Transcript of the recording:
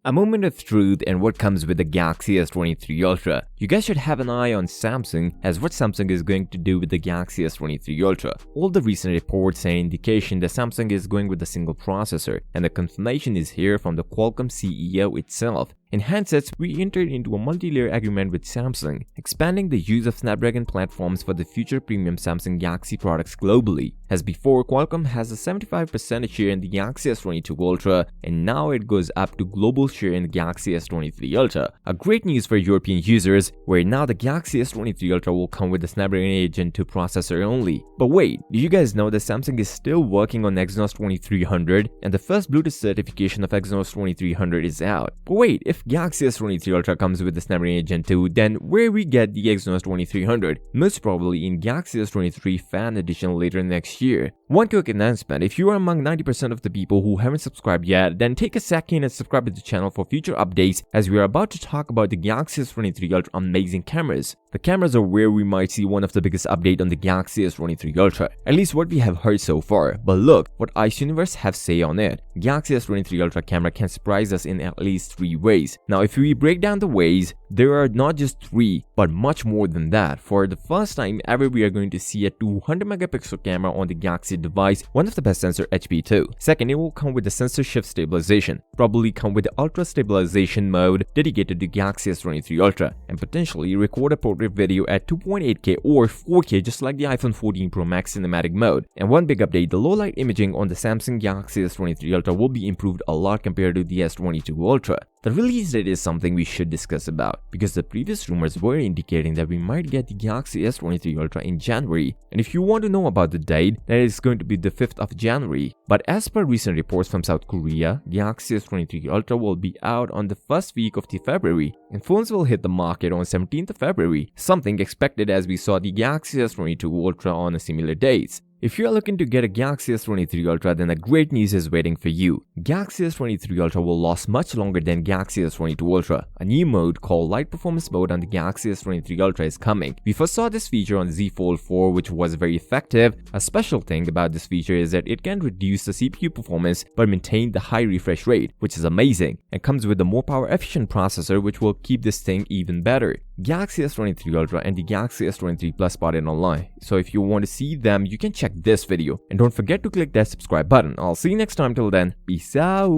A moment of truth and what comes with the Galaxy S23 Ultra. You guys should have an eye on Samsung as what Samsung is going to do with the Galaxy S23 Ultra. All the recent reports and indication that Samsung is going with a single processor, and the confirmation is here from the Qualcomm CEO itself. In handsets, we entered into a multi-layer agreement with Samsung, expanding the use of Snapdragon platforms for the future premium Samsung Galaxy products globally. As before, Qualcomm has a 75% share in the Galaxy S22 Ultra, and now it goes up to global share in the Galaxy S23 Ultra. A great news for European users, where now the Galaxy S23 Ultra will come with the Snapdragon Gen 2 processor only. But wait, do you guys know that Samsung is still working on Exynos 2300, and the first Bluetooth certification of Exynos 2300 is out? But wait, if Galaxy S23 Ultra comes with the Snapdragon Gen 2, then where we get the Exynos 2300? Most probably in Galaxy S23 Fan Edition later next year. One quick announcement: if you are among 90% of the people who haven't subscribed yet, then take a second and subscribe to the channel for future updates, as we are about to talk about the Galaxy S23 Ultra amazing cameras. The cameras are where we might see one of the biggest updates on the Galaxy S23 Ultra, at least what we have heard so far. But look what Ice Universe have say on it. Galaxy S23 Ultra camera can surprise us in at least 3 ways. Now if we break down the ways, there are not just 3, but much more than that. For the first time ever, we are going to see a 200 megapixel camera on the Galaxy device, one of the best sensor HP2. Second, it will come with the sensor shift stabilization, probably come with the ultra stabilization mode dedicated to Galaxy S23 Ultra, and potentially record a portrait video at 2.8K or 4K just like the iPhone 14 Pro Max cinematic mode. And one big update, the low light imaging on the Samsung Galaxy S23 Ultra will be improved a lot compared to the S22 Ultra. The release date is something we should discuss about, because the previous rumors were indicating that we might get the Galaxy S23 Ultra in January, and if you want to know about the date, that is going to be the 5th of January. But as per recent reports from South Korea, Galaxy S23 Ultra will be out on the first week of February, and phones will hit the market on 17th of February, something expected as we saw the Galaxy S22 Ultra on a similar dates. If you are looking to get a Galaxy S23 Ultra, then a great news is waiting for you. Galaxy S23 Ultra will last much longer than Galaxy S22 Ultra. A new mode called Light Performance Mode on the Galaxy S23 Ultra is coming. We first saw this feature on the Z Fold 4, which was very effective. A special thing about this feature is that it can reduce the CPU performance but maintain the high refresh rate, which is amazing, and comes with a more power efficient processor which will keep this thing even better. Galaxy S23 Ultra and the Galaxy S23 Plus spotted online, so if you want to see them, you can check this video, and don't forget to click that subscribe button. I'll see you next time. Till then, peace out.